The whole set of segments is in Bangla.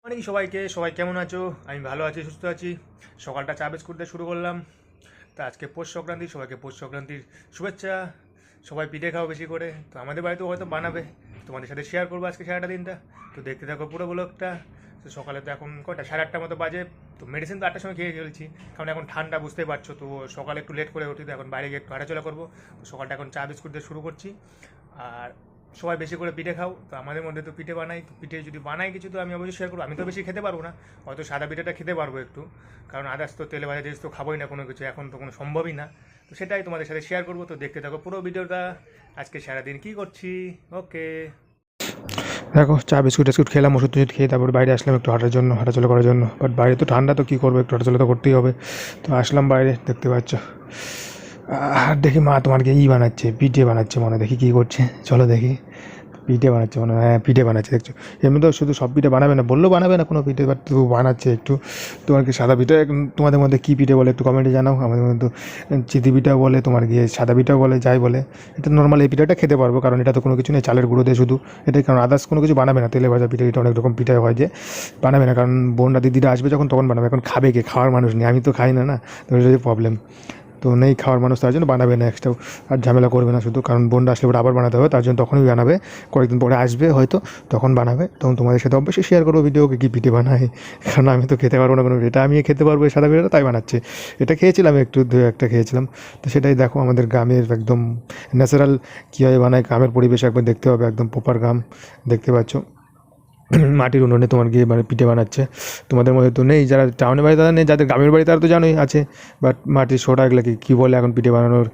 অনেক সবাই কেমন আছো? আমি ভালো আছি, সুস্থ আছি। সকালটা চা বিস্কুট দিয়ে শুরু করলাম। তা আজকে পৌষ সংক্রান্তি, সবাইকে পৌষ সংক্রান্তির শুভেচ্ছা। সবাই পিঠে খাও বেশি করে। তো আমাদের বাড়িতেও হয়তো বানাবে, তোমাদের সাথে শেয়ার করবো আজকে সারাটা দিনটা। তো দেখতে থাকো পুরো ব্লগটা। তো সকালে তো এখন কটা 8:30 মতো বাজে। তো মেডিসিন তো 8টার সময় খেয়ে ফেলছি, কারণ এখন ঠান্ডা বুঝতেই পারছো। তো সকালে একটু লেট করে উঠি, তো এখন বাইরে গিয়ে একটু হাঁটাচলা করবো। তো সকালটা এখন চা বিস্কুট দিয়ে শুরু করছি। আর সবাই বেশি করে পিঠে খাও। তো আমাদের মধ্যে তো পিঠে বানাই, তো পিঠে যদি বানাই কিছু তো আমি অবশ্যই শেয়ার করবো। আমি তো বেশি খেতে পারবো না, হয়তো সাদা পিঠাটা খেতে পারবো একটু, কারণ আদার্স তো তেলে ভাজা জিনিস তো খাবোই না কোনো কিছু, এখন তো কোনো সম্ভবই না। তো সেটাই তোমাদের সাথে শেয়ার করবো। তো দেখতে থাকো পুরো ভিডিওটা, আজকে সারাদিন কী করছি। ওকে, দেখো চা বিস্কুট টিস্কুট খেলাম, ওষুধ টষুধ খেয়ে তারপর বাইরে আসলাম একটু হাঁটাচলা করার জন্য। বাট বাইরে তো ঠান্ডা, তো কী করবো, একটু হাঁটাচলা তো করতেই হবে। তো আসলাম বাইরে, দেখতে পাচ্ছ। আর দেখি মা তোমাকে বানাচ্ছে, পিঠে বানাচ্ছে মনে, দেখি কী করছে, চলো দেখি। পিঠে বানাচ্ছে মনে হয়, হ্যাঁ পিঠে বানাচ্ছে দেখছো। এমনি তো শুধু সব পিঠে বানাবে না, বললেও বানাবে না কোনো পিঠে, বাট তো বানাচ্ছে একটু। তোমার কি সাদা পিঠে, তোমাদের মধ্যে কী পিঠে বলে একটু কমেন্টে জানাও। আমাদের মধ্যে তো চিতি পিঠা বলে, তোমার গিয়ে সাদা পিঠাও বলে, যাই বলে। এটা নর্মাল এই পিঠাটা খেতে পারবো, কারণ এটা তো কোনো কিছু নেই, চালের গুঁড়ো দিয়ে শুধু এটাই, কারণ আদার্স কোনো কিছু বানাবে না। তেলে ভাজা পিঠে এটা অনেক রকম পিঠা হয় যে বানাবে না, কারণ বোনরা দিদিরা আসবে যখন তখন বানাবে। এখন খাবে কে, খাওয়ার মানুষ নেই, আমি তো খাই না, না তো এটা প্রবলেম। তো নেই খাওয়ার মানুষ, তার জন্য বানাবে না এক্সট্রা, আর ঝামেলা করবে না শুধু, কারণ বোনটা আসলে ওটা আবার বানাতে হবে, তার জন্য তখনই বানাবে। কয়েকদিন পরে আসবে হয়তো, তখন বানাবে, তখন তোমাদের সাথে অবশ্যই শেয়ার করবো ভিডিওকে কী পিঠে বানায়। কারণ আমি তো খেতে পারবো না কোনো, এটা আমি খেতে পারবো এই সাদা পিঠাটা, তাই বানাচ্ছে। এটা খেয়েছিলাম একটু, দু একটা খেয়েছিলাম। তো সেটাই দেখো, আমাদের গ্রামের একদম ন্যাচারাল কীভাবে বানায়, গ্রামের পরিবেশ একবার দেখতে হবে, একদম প্রপার গ্রাম, দেখতে পাচ্ছ। মাটির উনুনে তোমার গিয়ে মানে পিঠে বানাচ্ছে। তোমাদের মধ্যে তো নেই, যারা টাউনের বাড়ি তারা নেই, যাদের গ্রামের বাড়ি তারা তো জানোই আছে। বাট মাটির সোঁড়া এগুলোকে কী বলে এখন, পিঠে বানানোর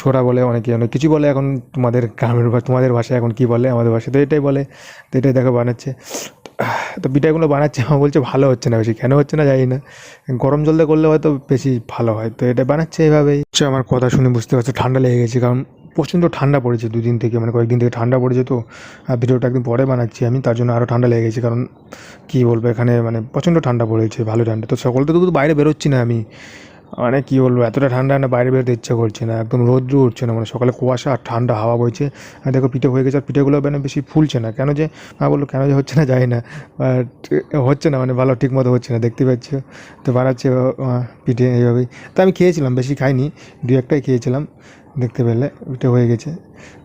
সোঁড়া বলে, অনেকে অনেক কিছু বলে এখন। তোমাদের গ্রামের তোমাদের ভাষায় এখন কী বলে, আমাদের ভাষায় তো এটাই বলে। তো এটাই দেখো বানাচ্ছে। তো পিঠাগুলো বানাচ্ছে, আমার বলছে ভালো হচ্ছে না বেশি, কেন হচ্ছে না জানি না। গরম জল দিয়ে করলে হয়তো বেশি ভালো হয়, তো এটা বানাচ্ছে এইভাবেই। আমার কথা শুনে বুঝতে পারছো ঠান্ডা লেগে গেছে, কারণ প্রচণ্ড ঠান্ডা পড়েছে দুদিন থেকে, মানে কয়েকদিন থেকে ঠান্ডা পড়েছে। তো ভিডিওটা একদিন পরে বানাচ্ছি আমি, তার জন্য আরও ঠান্ডা লেগে গেছে। কারণ কী বলবো, এখানে মানে প্রচণ্ড ঠান্ডা পড়েছে, ভালো ঠান্ডা। তো সকল তো বাইরে বেরোচ্ছি না আমি, মানে কী বলবো, এতটা ঠান্ডা না, বাইরে বেরোতে ইচ্ছা করছে না, একদম রৌদ্র উঠছে না, মানে সকালে কুয়াশা আর ঠান্ডা হাওয়া বইছে। আর দেখো পিঠে হয়ে গেছে, আর পিঠেগুলো মানে বেশি ফুলছে না, কেন যে মা বললো কেন যে হচ্ছে না জানি না, বাট হচ্ছে না, মানে ভালো ঠিক মতো হচ্ছে না, দেখতে পাচ্ছ। তো বানাচ্ছে পিঠে এইভাবেই। তো আমি খেয়েছিলাম, বেশি খাইনি, দু একটাই খেয়েছিলাম, দেখতে পেলে পিঠে হয়ে গেছে।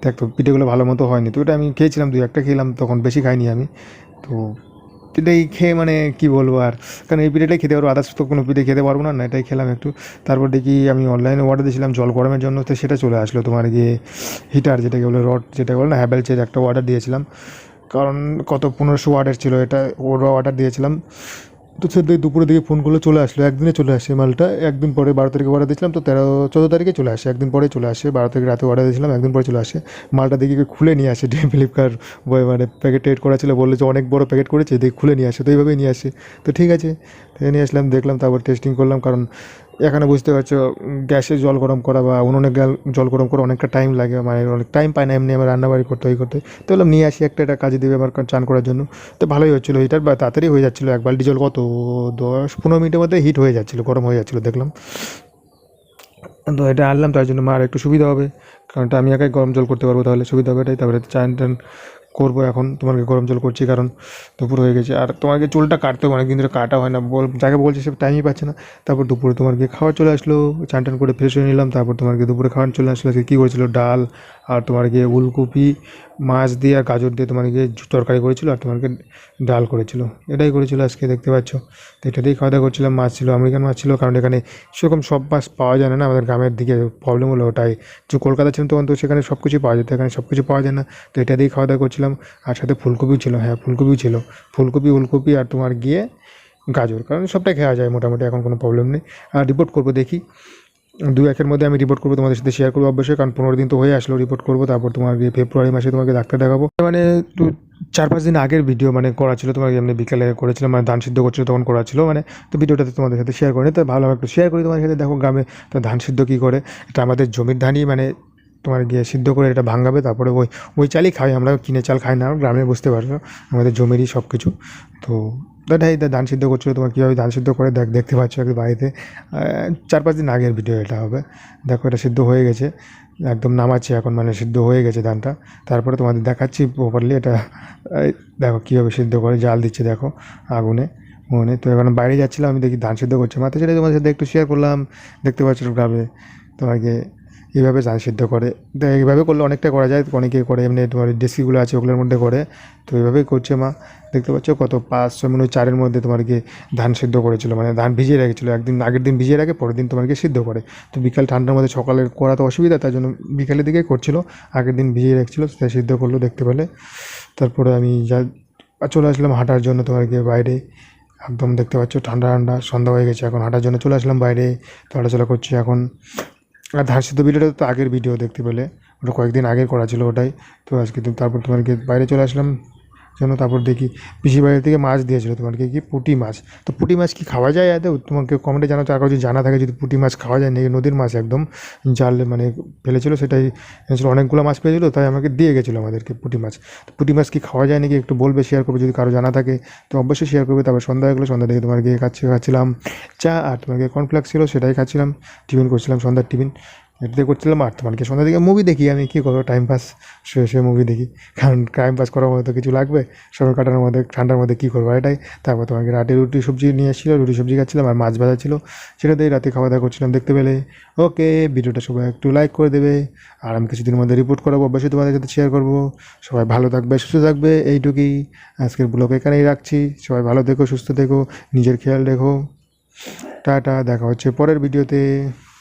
দেখ তো পিঠেগুলো ভালো মতো হয়নি, তো ওটা আমি খেয়েছিলাম, দু একটা খেলাম, তখন বেশি খাইনি আমি। তো এটাই খেয়ে মানে কী বলবো আর, কারণ এই পিঠেটাই খেতে পারবো, আদার্স তো কোনো পিঠে খেতে পারবো না, না এটাই খেলাম একটু। তারপর দেখি আমি অনলাইনে অর্ডার দিয়েছিলাম জল গরমের জন্য, তো সেটা চলে আসলো তোমার গিয়ে হিটার, যেটাকে বলে রড, যেটা বলে না হ্যাভেলসের একটা অর্ডার দিয়েছিলাম, কারণ কত 1500 ওয়াটের ছিল এটা, ওরা অর্ডার দিয়েছিলাম। তো সেটাই দুপুরের দিকে ফোন করলে চলে আসলো, একদিনে চলে আসে মালটা। একদিন পরে 12 তারিখে অর্ডার দিয়েছিলাম, তো 14 তারিখে চলে আসে, একদিন পরে চলে আসে। 12 তারিখে রাতে অর্ডার দিয়েছিলাম, একদিন পরে চলে আসে। মালটা দেখি খুলে নিয়ে আসে, ফ্লিপকার্ট বয় মানে প্যাকেট টেট করা ছিল, বললো যে অনেক বড় প্যাকেট করেছে, দেখি খুলে নিয়ে আসে, তো এইভাবেই নিয়ে আসে। তো ঠিক আছে, নিয়ে আসলাম, দেখলাম, তারপর টেস্টিং করলাম, কারণ এখানে বুঝতে পারছো গ্যাসে জল গরম করা বা উনুনে জল গরম করা অনেকটা টাইম লাগে, মানে অনেক টাইম পায় না এমনি আমার রান্নাবাড়ি করতে করতে। তো বললাম নিয়ে আসি একটা, এটা কাজে দেবে আমার চান করার জন্য। তো ভালোই হচ্ছিলো হিটার, বা তাড়াতাড়ি হয়ে যাচ্ছিলো, এক বালতি জল কত 10-15 মিনিটের মধ্যে হিট হয়ে যাচ্ছিলো, গরম হয়ে যাচ্ছিলো দেখলাম। তো এটা আনলাম, তার জন্য মার একটু সুবিধা হবে, কারণ আমি একাই গরম জল করতে পারবো, তাহলে সুবিধা হবে এটাই। তারপরে চান টান করবো, এখন তোমাকে গরম জল করছি, কারণ দুপুর হয়ে গেছে। আর তোমাকে চুলটা কাটতে হবে, অনেকদিন ধরে কাটা হয় না, যাকে বলছে সে টাইমই পাচ্ছে না। তারপর দুপুরে তোমার গিয়ে খাওয়া চলে আসলো, চান টান করে ফ্রেশ হয়ে নিলাম। তারপর তোমার গিয়ে দুপুরে খাওয়ার চলে আসলো, কী করেছিল, ডাল আর তোমার গিয়ে ফুলকপি মাছ দিয়ে আর গাজর দিয়ে তোমার গিয়ে তরকারি করেছিল, আর তোমাকে ডাল করেছিল, এটাই করেছিল আজকে, দেখতে পাচ্ছ। তো এটা দিয়েই খাওয়া দাওয়া করছিলাম। মাছ ছিল, আমেরিকান মাছ ছিল, কারণ এখানে সেরকম সব মাছ পাওয়া যায় না, আমাদের গ্রামের দিকে প্রবলেম হলো ওটাই। যে কলকাতা ছিলাম তখন তো সেখানে সব কিছুই পাওয়া যেত, এখানে সব কিছু পাওয়া যায় না। তো এটা দিয়েই খাওয়া দাওয়া করছিলাম। আর সাথে ফুলকপিও ছিল, হ্যাঁ ফুলকপিও ছিল, ফুলকপি উলকপি আর তোমার গিয়ে গাজর, কারণ সবটাই খাওয়া যায় মোটামুটি, এখন কোনো প্রবলেম নেই। আর রিপোর্ট করবো দেখি, 2-1 মধ্যে আমি রিপোর্ট করবো, তোমাদের সাথে শেয়ার করবো অবশ্যই, কারণ 15 দিন তো হয়ে আসলো, রিপোর্ট করবো। তারপর তোমার ফেব্রুয়ারি মাসে তোমাকে ডাক্তার দেখাবো, মানে 4-5 দিন আগের ভিডিও মানে করা ছিল, তোমাকে এমনি বিকালে করেছিলাম, মানে ধান সিদ্ধ করছিল তখন করা ছিল, মানে তো ভিডিওটাতে তোমাদের সাথে শেয়ার করি, তো ভালো একটু শেয়ার করি তোমাদের সাথে। দেখো গ্রামে তো ধান সিদ্ধ কী করে, এটা আমাদের জমির ধানই মানে তোমার গিয়ে সিদ্ধ করে এটা ভাঙাবে, তারপরে ওই চালই খাই আমরা, কিনে চাল খাই না, গ্রামে বুঝতে পারছো আমাদের জমিরই সব কিছু। তো এটাই ধান সিদ্ধ করছিলো, তোমার কীভাবে ধান সিদ্ধ করে দেখতে পাচ্ছ একটু বাড়িতে। 4-5 দিন আগের ভিডিও এটা হবে। দেখো এটা সিদ্ধ হয়ে গেছে, একদম নামাচ্ছি এখন, মানে সিদ্ধ হয়ে গেছে ধানটা। তারপরে তোমাদের দেখাচ্ছি প্রপারলি এটা। এই দেখো কীভাবে সিদ্ধ করে জাল দিচ্ছে দেখো আগুনে উনুনে। তো এখন বাইরে যাচ্ছিলাম, আমি দেখি ধান সিদ্ধ করছে, মাথা ছেড়ে তোমার সাথে একটু শেয়ার করলাম। দেখতে পাচ্ছ গ্রামে তোমাকে এইভাবে ধান সিদ্ধ করে। তো এইভাবে করলে অনেকটা করা যায়, অনেকে করে এমনি তোমার ডেসিগুলো আছে ওগুলোর মধ্যে করে। তো এইভাবেই করছে মা। দেখতে পাচ্ছ কত 5-6 মিনিট চারের মধ্যে তোমার কি ধান সিদ্ধ করেছিল, মানে ধান ভিজিয়ে রেখেছিলো একদিন, আগের দিন ভিজিয়ে রাখে পরের দিন তোমার কি সিদ্ধ করে। তো বিকাল ঠান্ডার মধ্যে সকালের করা তো অসুবিধা, তার জন্য বিকালের দিকেই করছিল, আগের দিন ভিজিয়ে রেখেছিলো, সেটা সিদ্ধ করলো দেখতে পেলে। তারপরে আমি যা চলে আসলাম হাঁটার জন্য তোমার কি বাইরে। একদম দেখতে পাচ্ছ ঠান্ডা ঠান্ডা সন্ধ্যা হয়ে গেছে, এখন হাঁটার জন্য চলে আসলাম বাইরে। তো হাঁটাচলা করছি এখন। আর ধান সিদ্ধ ভিডিওটা তো আগের ভিডিও দেখতে পেলে, ওটা কয়েকদিন আগের করা ছিল ওটাই। তো আজকে তো তারপর তোমার কি বাইরে চলে আসলাম জন্য, তারপর দেখি পিসির বাড়ি থেকে মাছ দিয়েছিলো তোমাকে কি পুঁটি মাছ। তো পুঁটি মাছ কি খাওয়া যায় আদৌ? তোমাকে কমেন্টে জানাচ্ছ, আর কারো যদি জানা থাকে যদি পুঁটি মাছ খাওয়া যায় নাকি, নদীর মাছ একদম জাল মানে ফেলেছিলো, সেটাই এনেছিলো, অনেকগুলো মাছ পেয়েছিলো, তাই আমাকে দিয়ে গেছিলো আমাদেরকে পুঁটি মাছ। তো পুঁটি মাছ কি খাওয়া যায় নাকি একটু বলবে, শেয়ার করবে যদি কারো জানা থাকে, তো অবশ্যই শেয়ার করবে। তারপর সন্ধ্যা হয়ে গেলো, সন্ধ্যা থেকে তোমার গিয়ে খাচ্ছিলাম চা, আর তোমার গিয়ে কর্নফ্লেক্স ছিল সেটাই খাচ্ছিলাম, টিফিন করছিলাম, সন্ধ্যার টিফিন এটাতে করছিলাম। আর তোমার কি সন্ধ্যা থেকে মুভি দেখি, আমি কী করবো, টাইম পাস, শুয়ে শুয়ে মুভি দেখি, কারণ টাইম পাস করার মতো তো কিছু লাগবে, সময় কাটানোর মধ্যে ঠান্ডার মধ্যে কী করবো এটাই। তারপর তোমাকে রাতে রুটি সবজি নিয়ে এসেছিলো, রুটি সবজি খাচ্ছিলাম, আর মাছ ভাজা ছিল, সেটাতেই রাতে খাওয়া দাওয়া করছিলাম দেখতে পেলে। ওকে, ভিডিওটা সবাই একটু লাইক করে দেবে, আর আমি কিছুদিনের মধ্যে রিপোর্ট করাবো, অবশ্যই তোমাদের সাথে শেয়ার করবো। সবাই ভালো থাকবে, সুস্থ থাকবে, এইটুকুই। আজকের ব্লগ এখানেই রাখছি, সবাই ভালো থেকো, সুস্থ থেকো, নিজের খেয়াল রেখো। টাটা, দেখা হচ্ছে পরের ভিডিওতে।